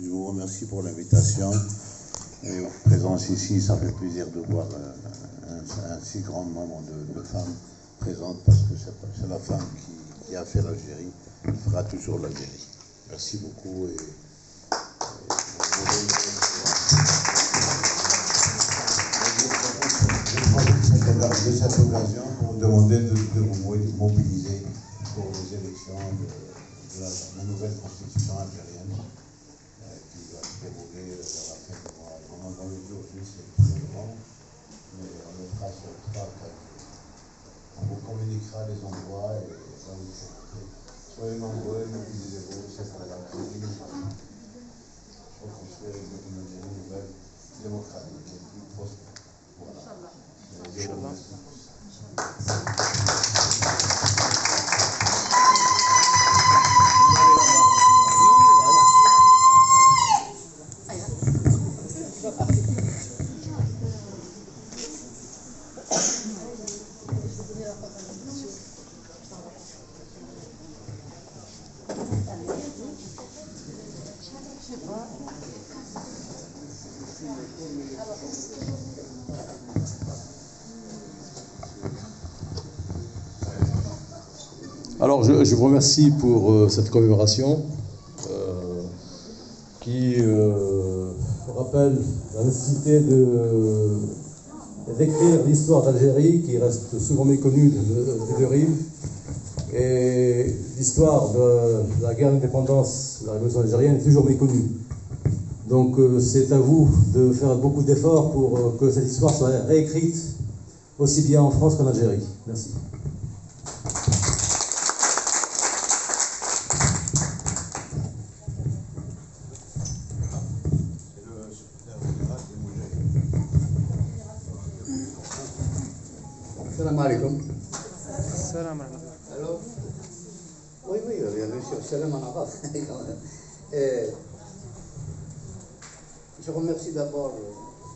Je vous remercie pour l'invitation. Et votre présence ici, ça fait plaisir de voir un si grand nombre de femmes présentes, parce que c'est la femme qui a fait l'Algérie, qui fera toujours l'Algérie. Merci beaucoup. De cette occasion pour vous demander de vous mobiliser pour les élections de la nouvelle constitution algérienne qui va se dérouler à la fin du mois. Dans le jour juste, c'est plus grand, mais on le fera sur 3 à 4 jours. On vous communiquera les endroits et ça vous fait. Soyez nombreux, mobilisez-vous, c'est pour la Algérie. Pour construire une Algérie nouvelle, démocratique et plus prospère. Voilà. Alors, je vous remercie pour cette commémoration qui rappelle la nécessité d'écrire l'histoire d'Algérie, qui reste souvent méconnue des deux rives, et l'histoire de la guerre d'indépendance, de la révolution algérienne, est toujours méconnue. Donc, c'est à vous de faire beaucoup d'efforts pour que cette histoire soit réécrite aussi bien en France qu'en Algérie. Merci. Salam alaikum. Salam alaikum. Alors, oui, bien sûr, salam en arabe. Je remercie d'abord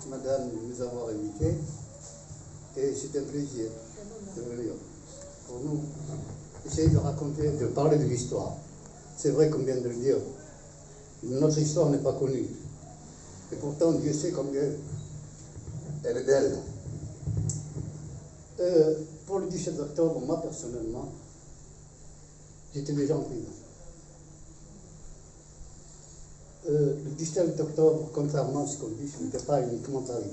Madame de nous avoir invités et c'est un plaisir de venir pour nous essayer de raconter, de parler de l'histoire. C'est vrai, comme vient de le dire, notre histoire n'est pas connue. Et pourtant, Dieu sait combien elle est belle. Pour le 17 octobre, moi personnellement, j'étais déjà en prison. Le 17 octobre, contrairement à ce qu'on dit, ce n'était pas uniquement Paris.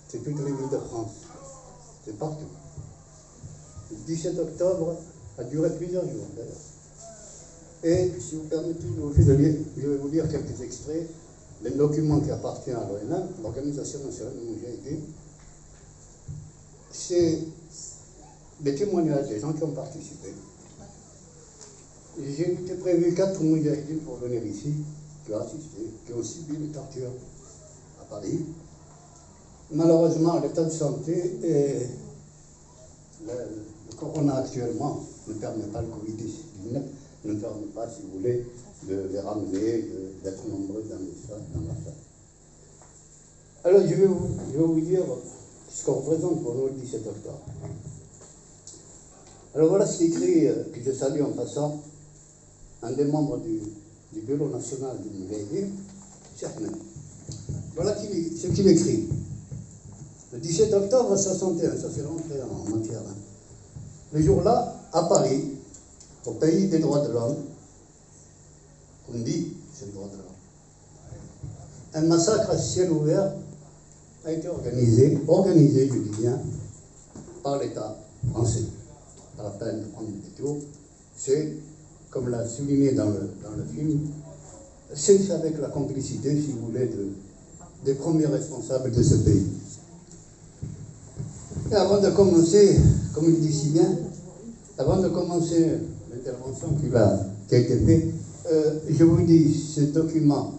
C'est toutes les villes de France. C'est partout. Le 17 octobre a duré plusieurs jours d'ailleurs. Et si vous permettez, je vais vous lire quelques extraits d'un document qui appartient à l'ONM, l'Organisation nationale des Moudjahidines. C'est des témoignages des gens qui ont participé. J'ai été prévu 4 moudjahidines pour venir ici, qui ont assisté, qui ont subi des tortures à Paris. Malheureusement, l'état de santé et le corona actuellement ne permet pas, le Covid-19 ne permet pas, si vous voulez, de les ramener, d'être nombreux dans la salle. Alors je vais vous dire ce qu'on représente pour nous le 17 octobre. Alors voilà ce qui est écrit, que je salue en passant, un des membres du Bureau national du Moudjahidine, Cheikh Mehdi. Voilà ce qu'il écrit. Le 17 octobre 61, ça c'est rentré en matière. Le jour-là, à Paris, au pays des droits de l'homme, on dit c'est le droit de l'homme, un massacre à ciel ouvert a été organisé, je dis bien, par l'État français. Pas la peine de prendre des détours. C'est, comme l'a souligné dans le film, c'est avec la complicité, si vous voulez, des premiers responsables de ce pays. Et avant de commencer, comme il dit si bien, avant de commencer l'intervention qui a été faite, je vous dis, ce document,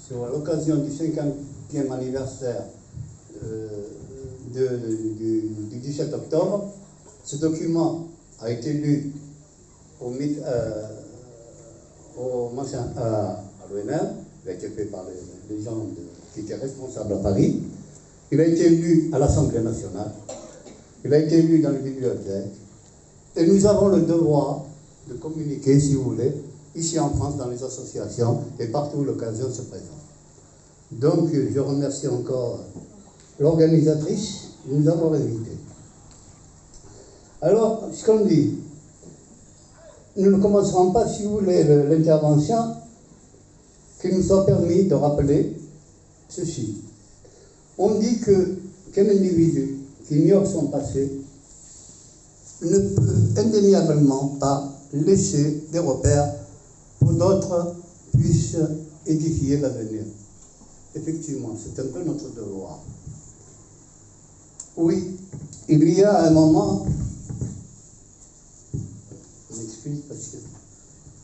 sur l'occasion du 50e anniversaire du 17 octobre, ce document a été lu à l'ONM, il a été fait par les gens qui étaient responsables à Paris, il a été lu à l'Assemblée nationale, il a été lu dans les bibliothèques, et nous avons le devoir de communiquer, si vous voulez, ici en France, dans les associations et partout où l'occasion se présente. Donc, je remercie encore l'organisatrice de nous avoir invités. Alors, ce qu'on dit, nous ne commencerons pas, si vous voulez, l'intervention qui nous a permis de rappeler ceci. On dit qu'un individu qui ignore son passé ne peut indéniablement pas laisser des repères pour d'autres puissent édifier l'avenir. Effectivement, c'est un peu notre devoir. Oui, il y a un moment, je m'excuse parce que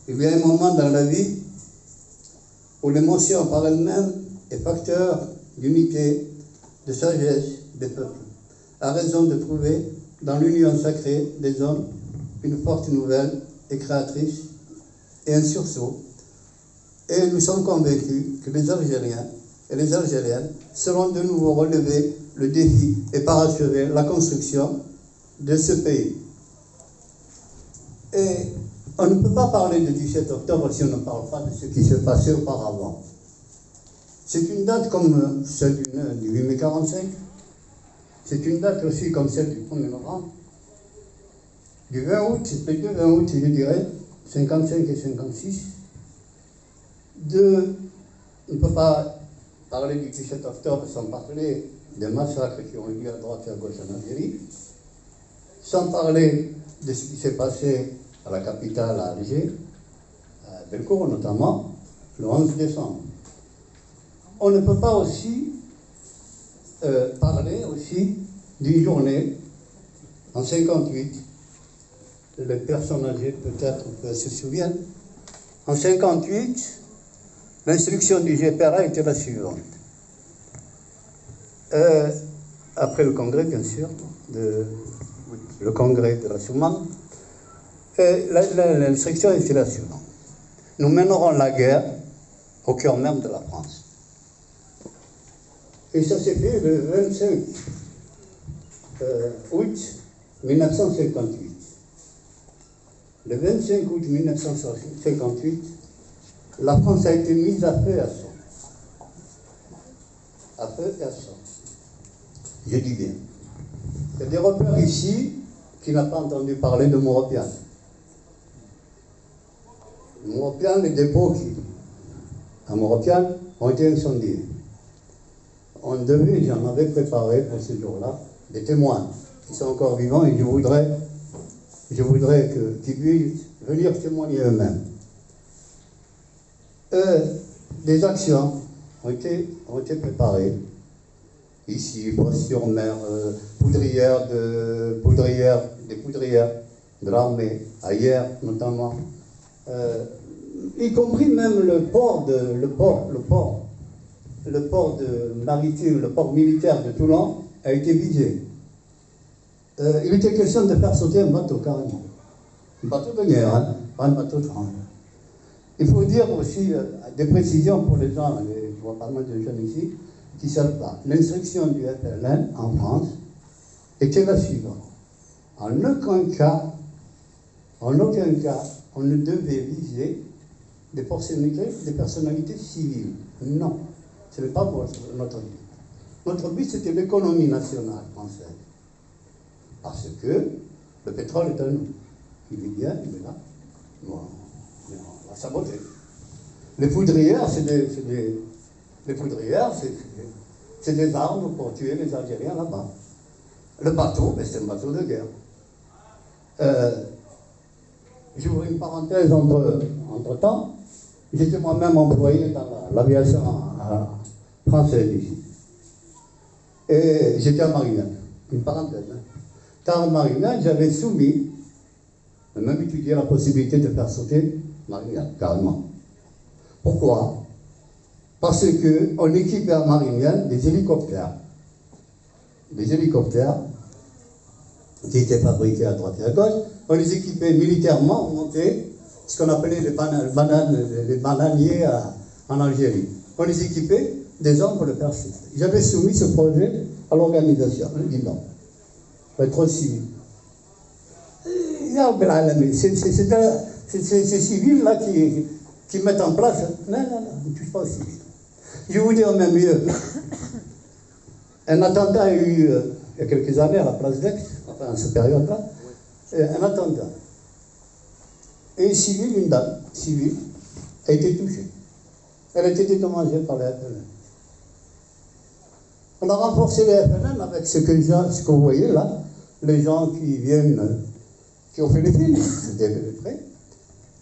il y a un moment dans la vie où l'émotion par elle-même est facteur d'unité, de sagesse des peuples, à raison de trouver dans l'union sacrée des hommes une force nouvelle et créatrice et un sursaut. Et nous sommes convaincus que les Algériens et les Algériennes seront de nouveau relevés le défi et parachever la construction de ce pays. Et on ne peut pas parler du 17 octobre si on ne parle pas de ce qui se passait auparavant. C'est une date comme celle du 8 mai 45, c'est une date aussi comme celle du 1er novembre, du 20 août, les deux 20 août, je dirais, 55 et 56. On ne peut pas parler du 17 octobre sans parler des massacres qui ont eu lieu à droite et à gauche en Algérie, sans parler de ce qui s'est passé à la capitale, à Alger, à Belcourt notamment, le 11 décembre. On ne peut pas aussi parler aussi d'une journée en 58. Les personnes âgées peut-être se souviennent. En 58, l'instruction du GPRA était la suivante. Après le congrès, bien sûr, le congrès de la Soumane, l'instruction était la suivante. Nous mènerons la guerre au cœur même de la France. Et ça s'est fait le 25 août 1958. Le 25 août 1958, la France a été mise à feu et à sang. À feu et à sang. Je dis bien. Il y a des repères ici qui n'ont pas entendu parler de Moropian. Moropian, les dépôts à Moropian ont été incendiés. On devait, j'en avais préparé pour ce jour-là, des témoins qui sont encore vivants et je voudrais qu'ils puissent venir témoigner eux-mêmes. Des actions ont été préparées. Ici, Brosse-sur-Mer, des poudrières de l'armée, ailleurs notamment, y compris même le port maritime, le port militaire de Toulon a été visé. Il était question de faire sauter un bateau carrément. Un bateau de guerre, hein, pas un bateau de France. Il faut dire aussi des précisions pour les gens, je vois pas mal de jeunes ici, qui ne savent pas. L'instruction du FLN en France était la suivante. En aucun cas, on ne devait viser des personnalités civiles. Non, ce n'est pas notre but. Notre but, c'était l'économie nationale française. Parce que le pétrole est à nous. Il est bien, il est là. Bon, on va saboter. Les poudrières, c'est des armes pour tuer les Algériens là-bas. Le bateau, c'est un bateau de guerre. J'ouvre une parenthèse entre-temps. J'étais moi-même employé dans l'aviation française ici. Et j'étais à Marignane. Une parenthèse. Car à Marignane, j'avais soumis, même étudié la possibilité de faire sauter Marignane, carrément. Pourquoi? Parce qu'on équipait à Marignane des hélicoptères. Des hélicoptères qui étaient fabriqués à droite et à gauche. On les équipait militairement, on montait ce qu'on appelait les bananiers en Algérie. On les équipait des hommes pour le faire sauter. J'avais soumis ce projet à l'organisation. On dit non. Il faut être trop civil. C'est ces civils-là qui mettent en place. Non, ne touche pas aux civils. Je vais vous dire même mieux. Un attentat a eu, il y a quelques années, à la place d'Aix, enfin, en cette période-là, un attentat. Et une dame civile, a été touchée. Elle a été dédommagée par les FLN. On a renforcé les FLN avec ce que vous voyez là, les gens qui viennent, qui ont fait les films, c'était prêt.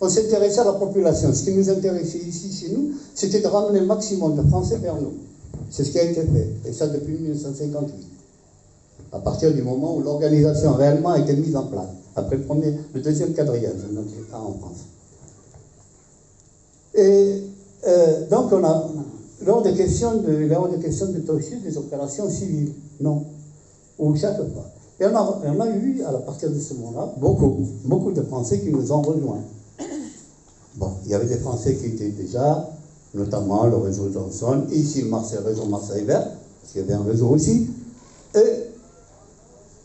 On s'intéressait à la population. Ce qui nous intéressait ici, chez nous, c'était de ramener le maximum de Français vers nous. C'est ce qui a été fait, et ça depuis 1958. À partir du moment où l'organisation réellement a été mise en place, après le deuxième quadrième de notre État en France. Et donc on a, lors des questions de toucher des opérations civiles, non, ou chaque fois. Et on a eu, à partir de ce moment-là, beaucoup de Français qui nous ont rejoints. Bon, il y avait des Français qui étaient déjà, notamment le réseau Johnson, ici le réseau Marseille Vert, parce qu'il y avait un réseau aussi, et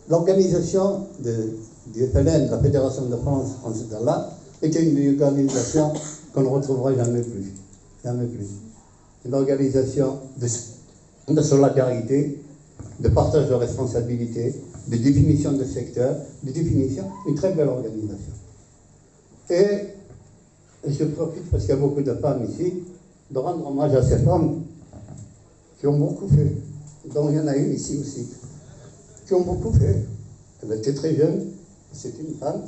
l'organisation du FLN, de la Fédération de France en ce temps-là, était une organisation qu'on ne retrouvera jamais plus. Jamais plus. Une organisation de solidarité, de partage de responsabilités, de définition de secteur, une très belle organisation. Et je profite, parce qu'il y a beaucoup de femmes ici, de rendre hommage à ces femmes qui ont beaucoup fait, dont il y en a une ici aussi, qui ont beaucoup fait. Elle était très jeune, c'est une femme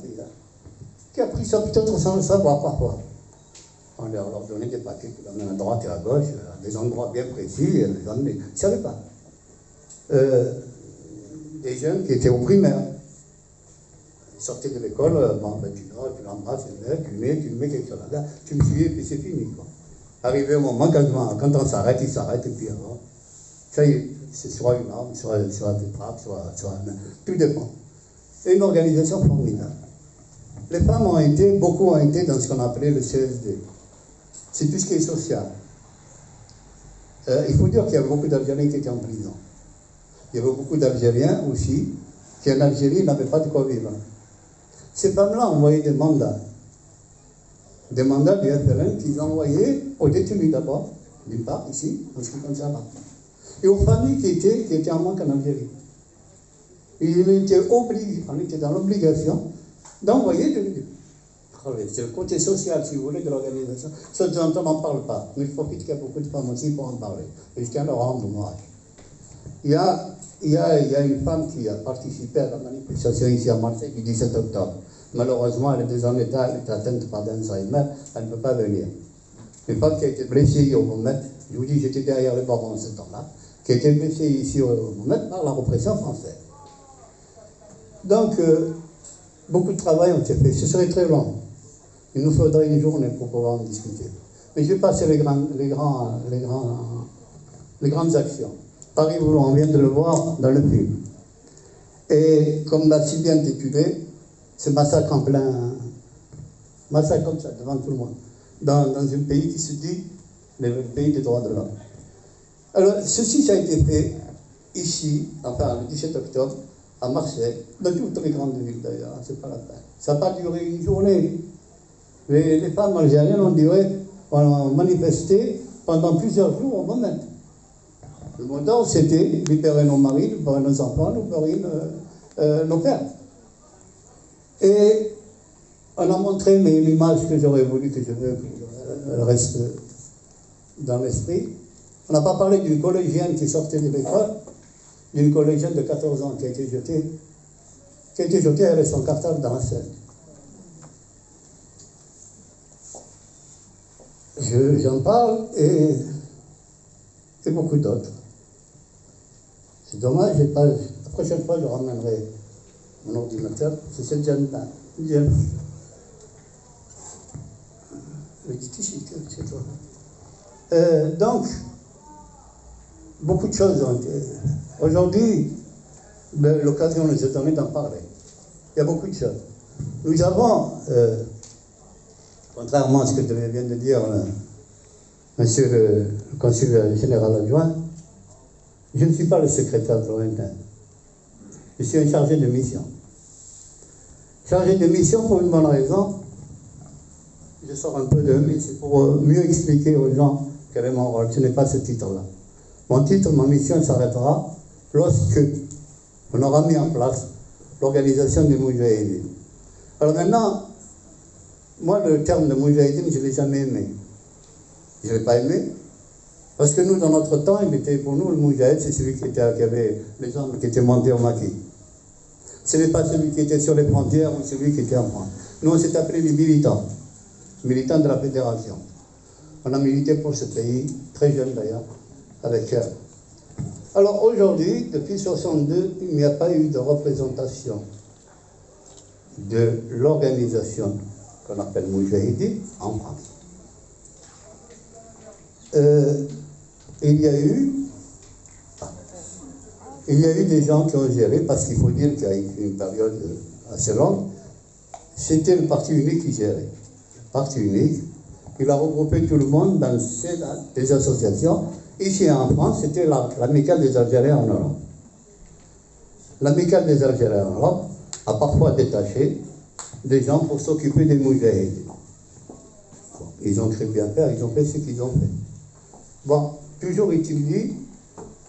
qui a pris ça peut-être sans le savoir parfois. On leur donnait des paquets qui l'emmènent à droite et à gauche, à des endroits bien précis, et elle les emmenait. Ils ne savaient pas. Des jeunes qui étaient au primaire. Ils sortaient de l'école, bon, ben, tu l'embrasses, tu le mets quelque chose là, tu me suis, et puis c'est fini, quoi. Arrivé au moment, quand on s'arrête, il s'arrête, et puis alors, ça y est, c'est soit une arme, soit des frappes, soit tout dépend. C'est une organisation formidable. Les femmes beaucoup ont été dans ce qu'on appelait le CSD. C'est tout ce qui est social. Il faut dire qu'il y avait beaucoup d'Algériens qui étaient en prison. Il y avait beaucoup d'Algériens aussi qui en Algérie n'avaient pas de quoi vivre. Ces femmes-là envoyaient des mandats du FLN qu'ils envoyaient aux détenus d'abord, d'une part ici, en ce qui concerne, et aux familles qui étaient en manque en Algérie. On était dans l'obligation d'envoyer des... C'est le côté social, si vous voulez, de l'organisation. Ce dont on n'en parle pas, mais je profite qu'il y a beaucoup de femmes aussi pour en parler. Et je tiens à leur rendre hommage. Il y a une femme qui a participé à la manifestation ici à Marseille du 17 octobre. Malheureusement, elle est déjà en état, elle est atteinte par d'Alzheimer, elle ne peut pas venir. Une femme qui a été blessée au moment, je vous dis, j'étais derrière les barons en ce temps-là, qui a été blessée ici au moment par la répression française. Donc, beaucoup de travail ont été fait. Ce serait très long. Il nous faudrait une journée pour pouvoir en discuter. Mais je vais passer les grandes actions. Paris, on vient de le voir dans le film. Et comme l'a si bien titulé, ce massacre en plein... Massacre comme ça, devant tout le monde. Dans un pays qui se dit le pays des droits de l'homme. Alors, ceci, ça a été fait ici, enfin, le 17 octobre, à Marseille, dans toutes les grandes villes d'ailleurs, c'est pas la peine. Ça n'a pas duré une journée. Les femmes algériennes ont manifesté pendant plusieurs jours au moment. Le mot d'ordre, c'était libérer nos maris, libérer nos enfants, libérer nos pères. Et on a montré, mais l'image que j'aurais voulu que elle reste dans l'esprit. On n'a pas parlé d'une collégienne qui sortait de l'école, d'une collégienne de 14 ans qui a été jetée avec son cartable dans la Seine. J'en parle et beaucoup d'autres. C'est dommage, la prochaine fois je ramènerai mon ordinateur, c'est cette jeune-là. C'est toi. Donc, beaucoup de choses ont été... Aujourd'hui, l'occasion nous est donnée d'en parler. Il y a beaucoup de choses. Nous avons, contrairement à ce que vient de dire monsieur le consul général adjoint, je ne suis pas le secrétaire lointain. Je suis un chargé de mission. Chargé de mission pour une bonne raison, je sors un peu de, mais c'est pour mieux expliquer aux gens quel est mon rôle. Ce n'est pas ce titre-là. Mon titre, ma mission s'arrêtera lorsque on aura mis en place l'organisation des Moudjahidines. Alors maintenant, moi, le terme de Moudjahidine, je ne l'ai jamais aimé. Je ne l'ai pas aimé, parce que nous, dans notre temps, il était, pour nous, le Moudjahid, c'est celui qui avait les armes qui étaient montés au maquis. Ce n'est pas celui qui était sur les frontières ou celui qui était en France. Nous, on s'est appelés les militants de la Fédération. On a milité pour ce pays, très jeune d'ailleurs, avec cœur. Alors aujourd'hui, depuis 1962, il n'y a pas eu de représentation de l'organisation qu'on appelle Moudjahidine en France. Il y a eu des gens qui ont géré, parce qu'il faut dire qu'il y a eu une période assez longue, c'était le parti unique qui gérait. Parti unique, il a regroupé tout le monde dans des associations. Ici en France, c'était l'Amicale des Algériens en Europe. L'Amicale des Algériens en Europe a parfois détaché des gens pour s'occuper des Moudjahidines. Ils ont cru bien faire, ils ont fait ce qu'ils ont fait. Bon, toujours est-il dit,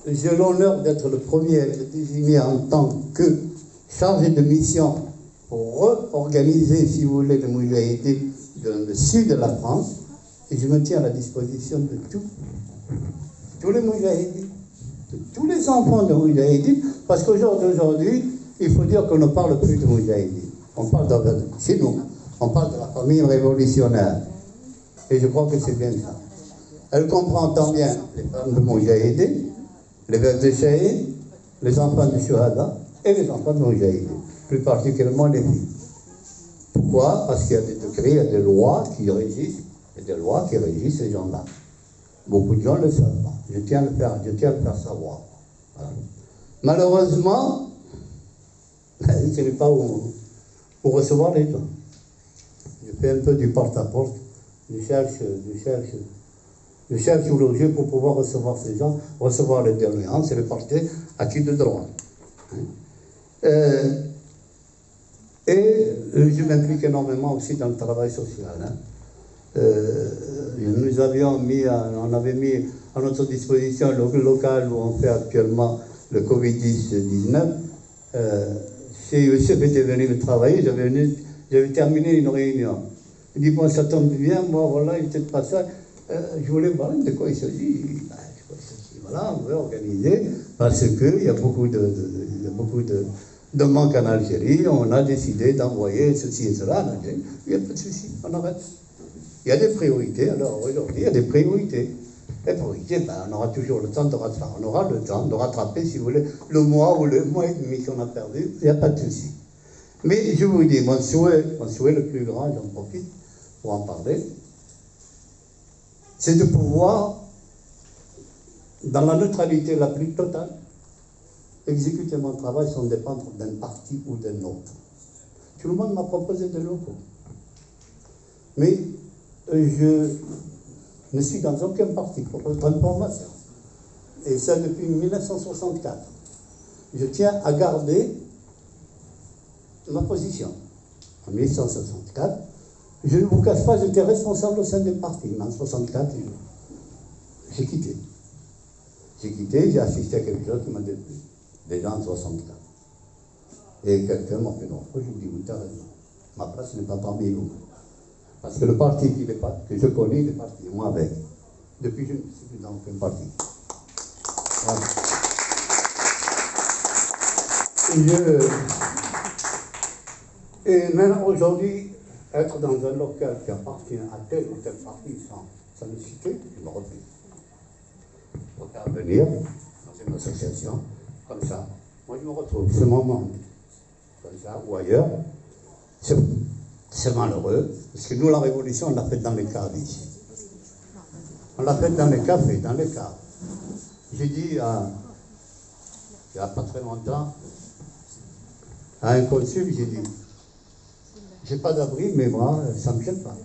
j'ai l'honneur d'être le premier à être désigné en tant que chargé de mission pour réorganiser, si vous voulez, les Moudjahidines dans le sud de la France, et je me tiens à la disposition de tous les Moudjahidines, de tous les enfants de Moudjahidines, parce qu'aujourd'hui, il faut dire qu'on ne parle plus de Moudjahidines. On parle chez nous, on parle de la famille révolutionnaire. Et je crois que c'est bien ça. Elle comprend tant bien les femmes de Moudjahidines, les veuves de Shahid, les enfants de Shuhada et les enfants de Moudjahidines, plus particulièrement les filles. Pourquoi? Parce qu'il y a des décrets, il y a des lois qui régissent, ces gens-là. Beaucoup de gens ne le savent pas. Je tiens à le faire savoir. Voilà. Malheureusement, je ne sais pas où recevoir les gens. Je fais un peu du porte-à-porte. Je cherche où loger pour pouvoir recevoir ces gens, recevoir les doléances et les porter à qui de droit. Et je m'implique énormément aussi dans le travail social. Nous avions on avait mis à notre disposition le local où on fait actuellement le Covid-19. CECF était venu me travailler, j'avais terminé une réunion. Il dit, bon, ça tombe bien, moi, voilà, il était de passage. Je voulais voir de quoi il s'agit. Voilà, on veut organiser, parce qu'il y a beaucoup de manque en Algérie, on a décidé d'envoyer ceci et cela en Algérie. Il n'y a pas de souci, on arrête. Il y a des priorités, alors aujourd'hui, il y a des priorités. Les priorités, on aura toujours le temps de rattraper. On aura le temps de rattraper, si vous voulez, le mois ou le mois et demi qu'on a perdu, il n'y a pas de souci. Mais je vous dis, mon souhait le plus grand, j'en profite pour en parler, c'est de pouvoir, dans la neutralité la plus totale, exécuter mon travail sans dépendre d'un parti ou d'un autre. Tout le monde m'a proposé de locaux. Mais je ne suis dans aucun parti, pour votre information. Et ça depuis 1964. Je tiens à garder ma position. En 1964, je ne vous cache pas, j'étais responsable au sein des partis. Mais en 1964, j'ai quitté. J'ai assisté à quelque chose qui m'a déplu. Déjà en 1964. Et quelqu'un m'a fait une offre. Je lui ai dit, vous avez raison. Ma place n'est pas parmi vous. Parce que le parti que je connais, il est parti, moi avec. Depuis, je ne suis plus dans aucun parti. Voilà. Et maintenant, aujourd'hui, être dans un local qui appartient à tel ou tel parti sans le citer, je me refuse. Je préfère venir dans une association comme ça. Moi, je me retrouve ce moment comme ça ou ailleurs. C'est malheureux, parce que nous, la révolution, on l'a faite dans les caves ici. On l'a faite dans les cafés, dans les caves. J'ai dit, il n'y a pas très longtemps, à un consul, j'ai dit, j'ai pas d'abri, mais moi, ça ne me gêne pas.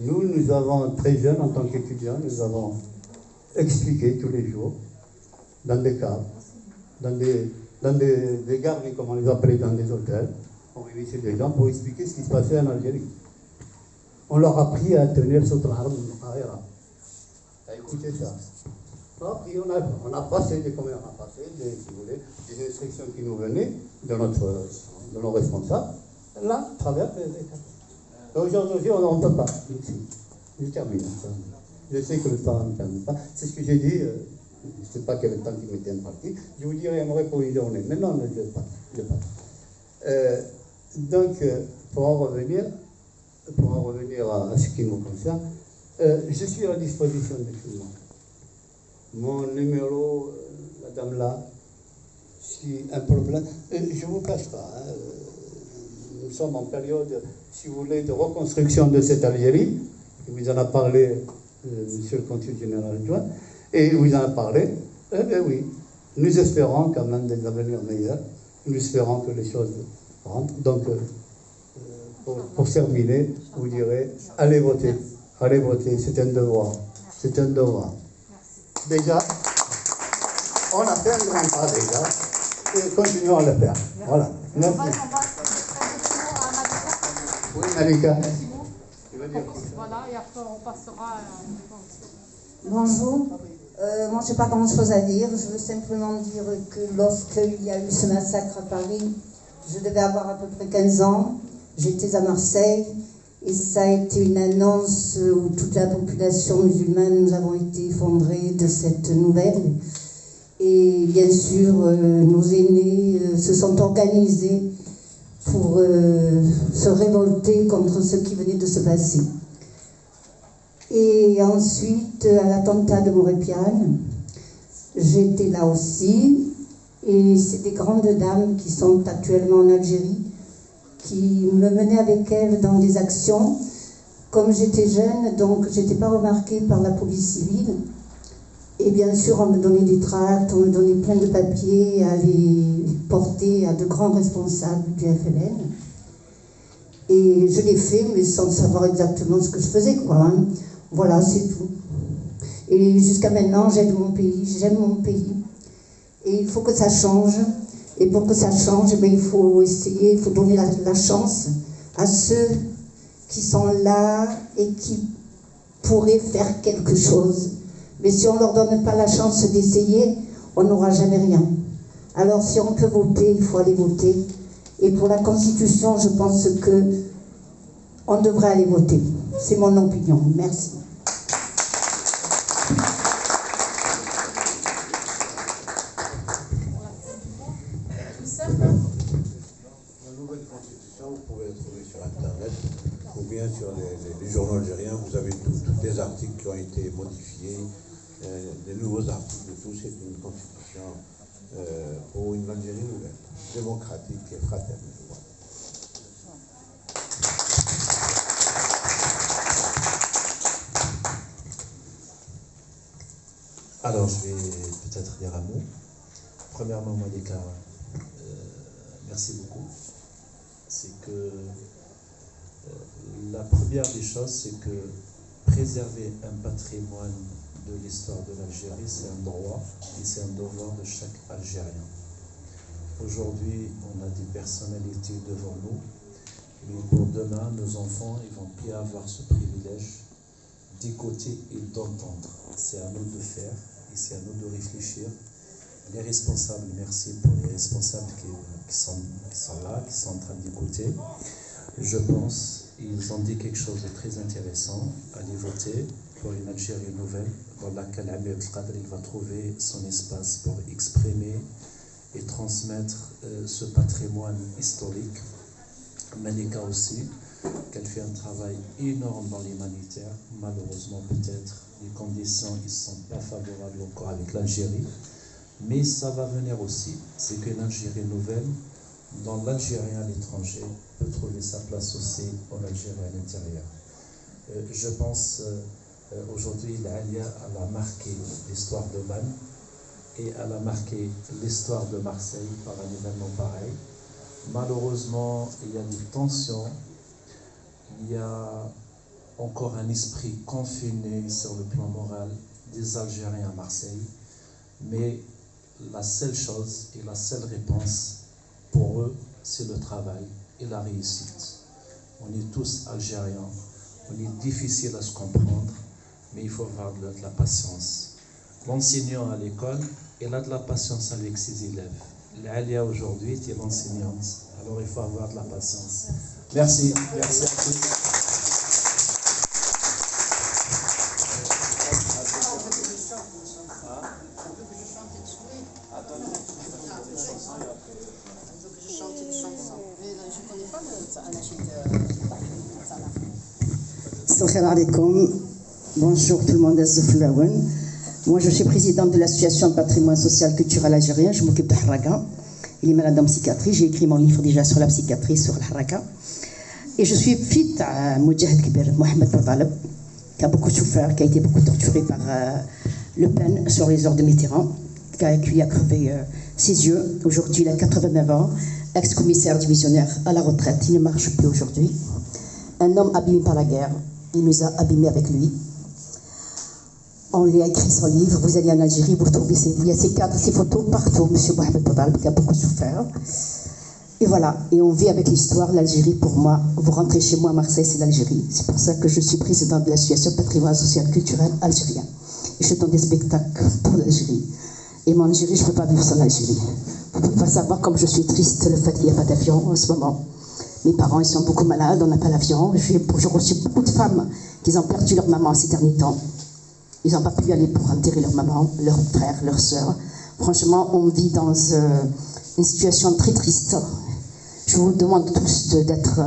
Nous avons, très jeunes, en tant qu'étudiants, nous avons expliqué tous les jours, dans des caves, dans des garnis, comme on les appelait, dans des hôtels, on réunissait des gens pour expliquer ce qui se passait en Algérie. on leur a appris à tenir sous l'arme à écouter ça. Puis on a passé si vous voulez, des instructions qui nous venaient de nos responsables, là, à travers les états. Aujourd'hui, on ne peut pas. Je termine. Je sais que le temps ne me permet pas. C'est ce que j'ai dit. Je ne sais pas quel est le temps qui m'était imparti. Je vous dirai, j'aimerais pour une journée. Mais non, je ne vais pas. Donc, pour en revenir à ce qui nous concerne, je suis à la disposition de tout le monde. Mon numéro, la dame là, si un problème, je ne vous cache pas, nous sommes en période, si vous voulez, de reconstruction de cette Algérie. Il vous en a parlé, monsieur le consul général adjoint, et il vous en a parlé. Eh bien oui, nous espérons quand même des avenirs meilleurs, nous espérons que les choses rentrent. Donc, pour terminer, vous direz, allez voter, c'est un devoir, c'est un devoir. Déjà, on a fait un grand pas déjà, et continuons à le faire. Voilà. Merci. Oui, Malika. Voilà, et après on passera à... Bonjour. Moi, je n'ai pas grand-chose à dire. Je veux simplement dire que lorsqu'il y a eu ce massacre à Paris, je devais avoir à peu près 15 ans. J'étais à Marseille et ça a été une annonce où toute la population musulmane, nous avons été effondrés de cette nouvelle. Et bien sûr, nos aînés se sont organisés pour se révolter contre ce qui venait de se passer. Et ensuite, à l'attentat de Morépiane, j'étais là aussi, et c'est des grandes dames qui sont actuellement en Algérie, qui me menaient avec elles dans des actions. Comme j'étais jeune, donc je n'étais pas remarquée par la police civile, et bien sûr, on me donnait des tracts, on me donnait plein de papiers à les porter à de grands responsables du FLN. Et je l'ai fait, mais sans savoir exactement ce que je faisais, quoi. Hein. Voilà, c'est tout. Et jusqu'à maintenant, j'aime mon pays. Et il faut que ça change. Et pour que ça change, il faut essayer, il faut donner la chance à ceux qui sont là et qui pourraient faire quelque chose. Mais si on ne leur donne pas la chance d'essayer, on n'aura jamais rien. Alors si on peut voter, il faut aller voter. Et pour la Constitution, je pense qu'on devrait aller voter. C'est mon opinion. Merci. La nouvelle constitution, vous pouvez la trouver sur Internet ou bien sur les journaux algériens. Vous avez tous les articles qui ont été modifiés, les nouveaux articles de tout. C'est une constitution pour une Algérie nouvelle, démocratique et fraternelle. Alors, je vais peut-être dire un mot. Premièrement, Malika, merci beaucoup. C'est que la première des choses, c'est que préserver un patrimoine de l'histoire de l'Algérie, c'est un droit et c'est un devoir de chaque Algérien. Aujourd'hui, on a des personnalités devant nous, mais pour demain, nos enfants, ils vont plus avoir ce privilège d'écouter et d'entendre. C'est à nous de faire et c'est à nous de réfléchir. Les responsables, merci pour les responsables qui sont là, qui sont en train d'écouter. Je pense qu'ils ont dit quelque chose de très intéressant. Allez voter pour une Algérie nouvelle dans laquelle Amir Abdelkader va trouver son espace pour exprimer et transmettre ce patrimoine historique. Malika aussi, qu'elle fait un travail énorme dans l'humanitaire. Malheureusement, peut-être, les conditions ne sont pas favorables encore avec l'Algérie. Mais ça va venir aussi. C'est qu'une Algérie nouvelle, dans l'Algérien à l'étranger, peut trouver sa place aussi en Algérie à l'intérieur. Je pense, aujourd'hui, l'Alia, elle a marqué l'histoire de Man et elle a marqué l'histoire de Marseille par un événement pareil. Malheureusement, il y a des tensions, il y a encore un esprit confiné sur le plan moral des Algériens à Marseille, mais la seule chose et la seule réponse pour eux, c'est le travail et la réussite. On est tous Algériens, on est difficile à se comprendre, mais il faut avoir de la patience. L'enseignant à l'école, il a de la patience avec ses élèves. L'Alia aujourd'hui est l'enseignante, alors il faut avoir de la patience. Merci, merci à tous. Salam alaikum. Bonjour tout le monde. Moi je suis présidente de l'association Patrimoine Social Culturel Algérien. Je m'occupe de Haraka. Il est malade en psychiatrie. J'ai écrit mon livre déjà sur la psychiatrie, sur le Haraka. Et je suis fille à Moudjahid Kibir, Mohamed Boutaleb, qui a beaucoup souffert, qui a été beaucoup torturé par Le Pen sur les ordres de Mitterrand, qui a crevé ses yeux. Aujourd'hui, il a 89 ans, ex-commissaire divisionnaire à la retraite. Il ne marche plus aujourd'hui. Un homme abîmé par la guerre. Il nous a abîmés avec lui. On lui a écrit son livre. Vous allez en Algérie, vous trouvez il y a ces photos partout. Monsieur Mohamed Boutaleb, qui a beaucoup souffert. Et voilà, et on vit avec l'histoire. L'Algérie, pour moi, vous rentrez chez moi à Marseille, c'est l'Algérie. C'est pour ça que je suis présidente de l'association Patrimoine Social Culturel Algérien. Et je donne des spectacles pour l'Algérie. Et mon Algérie, je ne peux pas vivre sans l'Algérie. Vous ne pouvez pas savoir comme je suis triste le fait qu'il n'y a pas d'avion en ce moment. Mes parents, ils sont beaucoup malades, on n'a pas l'avion. J'ai reçu beaucoup de femmes qui ont perdu leur maman ces derniers temps. Ils n'ont pas pu y aller pour enterrer leur maman, leur frère, leur soeur. Franchement, on vit dans une situation très triste. Je vous demande tous d'être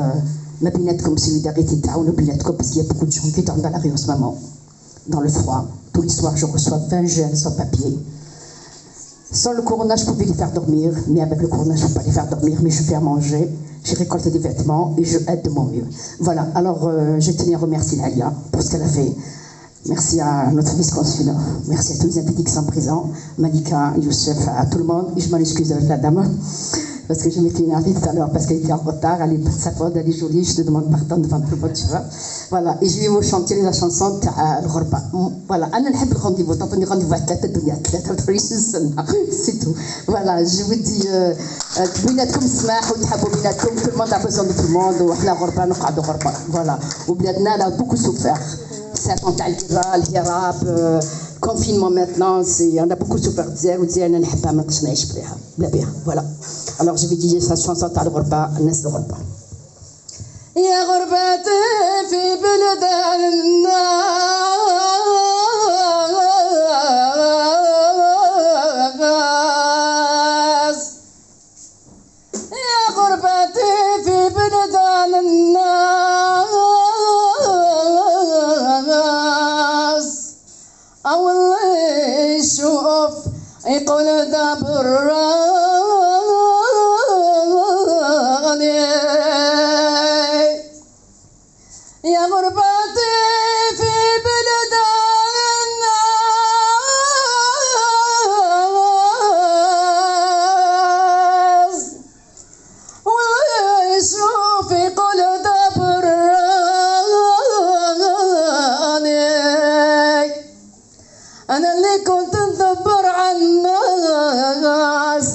ma binette comme solidarité, ou binette comme parce qu'il y a beaucoup de gens qui dorment dans la rue en ce moment, dans le froid. Tous les soirs, je reçois 20 jeunes sans papier. Sans le corona, je pouvais les faire dormir, mais avec le corona, je ne peux pas les faire dormir, mais je fais à manger, je récolte des vêtements et je aide de mon mieux. Voilà, alors je tenais à remercier Nalia pour ce qu'elle a fait. Merci à notre vice-consul, merci à tous les invités qui sont présents, Malika, Youssef, à tout le monde, et je m'en excuse avec la dame, parce que je m'étais énervée tout à l'heure, parce qu'elle était en retard, elle est pas de sa faute, elle est jolie, je te demande pardon devant tout le monde, tu vois. Voilà, et je vais vous chanter la chanson تاع الغربة. Voilà, أنا نحب الرنديفو، تعطوني رنديفو على 3 الدنيا 33 سنة، c'est tout. Voilà, je vous dis بيناتكم السماح وتحبوا بيناتكم، tout le monde a besoin de tout le monde, وإحنا غربة نقعدوا غربة. Voilà, وبلادنا là beaucoup souffert. C'est attentat à l'Irab, confinement maintenant, on a beaucoup souffert. Voilà. Alors je vais dire cette chanson تاع الغربة الناس الغربة. يا غربتي في بلد الناس يا غربتي في بلد الناس أول يشوف يقول دبر يا غربتي في بلد الناس ويشوف يقول دبراني أنا اللي كنت ندبر عن الناس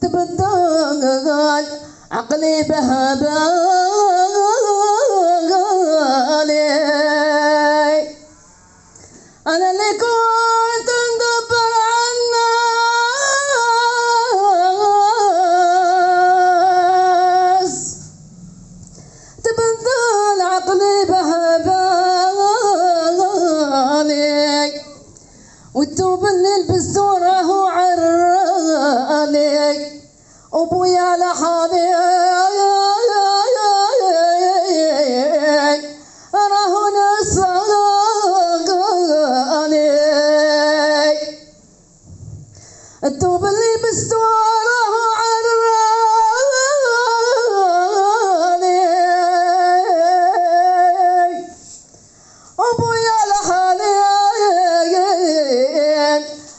تبدل عقلي بهبالي أنا اللي كنت ندبر عن الناس تبدل عقلي بهبالي والثوب اللي لبسته راهو عراني وبويا لحالي راهو نساني الثوب اللي لبسته راهو عراني وبويا لحالي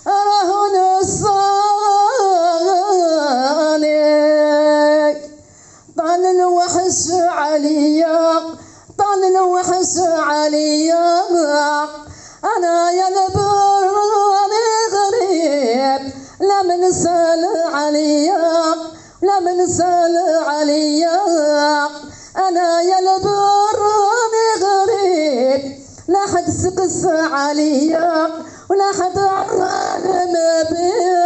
راهو نساني طال الوحش عليا طال الوحش عليا أنا يا نبراني غريب لا من سال عليا لا من سال عليا أنا يا نبراني غريب لا حد سقس عليا ولا حد عرف ما بيا.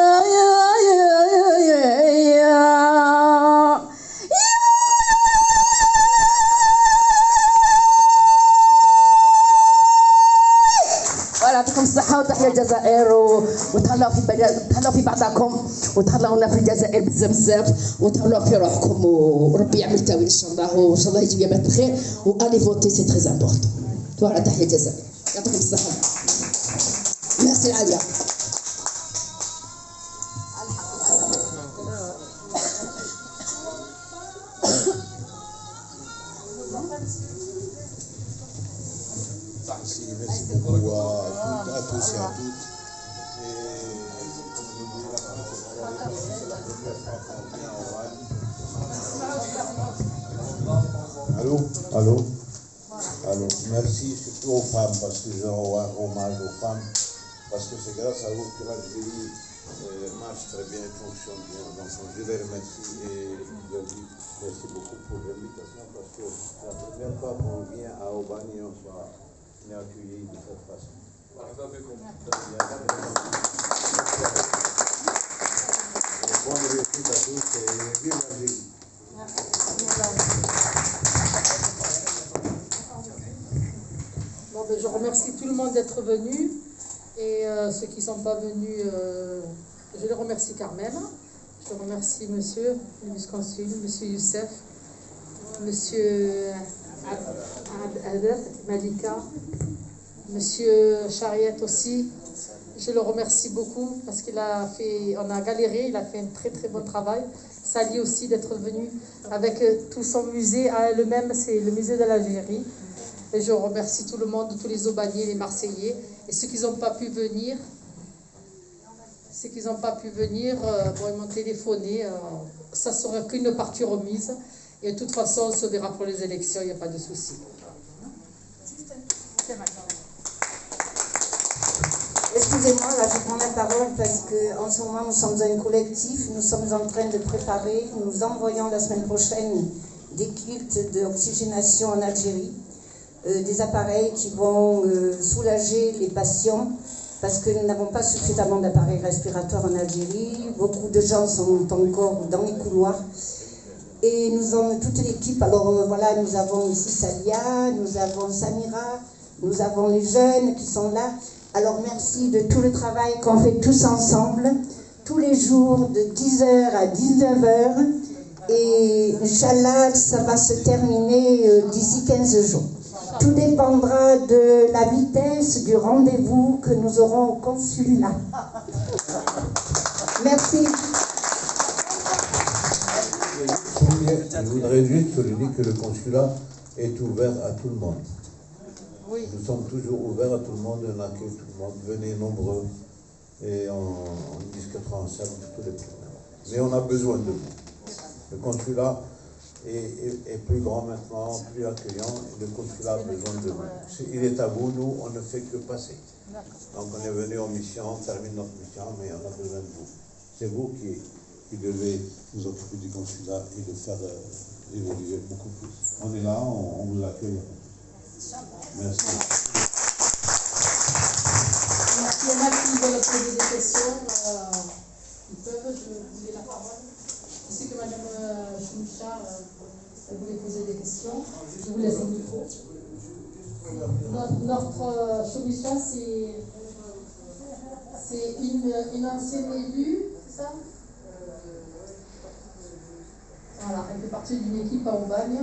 يعطيكم الصحة وتحيا الجزائر وتهلاو في بعضكم وتهلاونا في الجزائر بزاف وتهلاو في روحكم وربي يعمل تاويل ان شاء الله وان شاء الله يجيب يامات الخير والي فوتي سي تري امبورطون. فوالا تحيا الجزائر يعطيكم الصحة. ميرسي عالية. Merci beaucoup à tous et à toutes. Allô. Merci surtout aux femmes, parce que je rends hommage aux femmes, parce que c'est grâce à vous que l'Algérie marche très bien et fonctionne bien. Donc je les remercie et je leur dis merci beaucoup pour l'invitation, parce que c'est la première fois qu'on vient à Aubagne et on soit accueillis de cette façon. Bonne réussite à tous et vive l'Algérie. Bon, ben, je remercie tout le monde d'être venu et ceux qui ne sont pas venus, je les remercie quand même. Je remercie monsieur le vice-consul, monsieur Youssef, monsieur Adel Malika, monsieur Chariette aussi. Je le remercie beaucoup parce qu'on a galéré, il a fait un très très bon travail. Sali aussi d'être venu avec tout son musée à elle-même, c'est le musée de l'Algérie. Et je remercie tout le monde, tous les Aubagniers, les Marseillais. Et ceux qui n'ont pas pu venir, bon, ils m'ont téléphoné. Ça ne sera qu'une partie remise. Et de toute façon, on se verra pour les élections, il n'y a pas de souci. Excusez-moi, là je prends la parole parce qu'en ce moment nous sommes un collectif, nous sommes en train de préparer, nous envoyons la semaine prochaine des kits d'oxygénation en Algérie, des appareils qui vont soulager les patients parce que nous n'avons pas suffisamment d'appareils respiratoires en Algérie, beaucoup de gens sont encore dans les couloirs. Et nous avons toute l'équipe, alors voilà, nous avons ici Salia, nous avons Samira, nous avons les jeunes qui sont là. Alors merci de tout le travail qu'on fait tous ensemble, tous les jours de 10h à 19h. Et Inch'Allah, ça va se terminer d'ici 15 jours. Tout dépendra de la vitesse du rendez-vous que nous aurons au consulat. Merci. Je voudrais juste souligner que le consulat est ouvert à tout le monde. Oui. Nous sommes toujours ouverts à tout le monde, on accueille tout le monde, venez nombreux et on discutera ensemble de tous les problèmes. Mais on a besoin de vous. Le consulat est plus grand maintenant, plus accueillant, et le consulat a besoin de vous. Il est à vous, nous, on ne fait que passer. Donc on est venu en mission, on termine notre mission, mais on a besoin de vous. C'est vous qui devez vous occuper du consulat et de faire évoluer beaucoup plus. On est là, on vous accueille. Merci. Il y en a qui veulent poser des questions, ils peuvent, je vous donne la parole. Je sais que Madame Choumicha voulait poser des questions, je vous laisse le micro. Notre Choumicha, c'est une ancienne élue, c'est ça? Voilà, elle fait partie d'une équipe à Aubagne.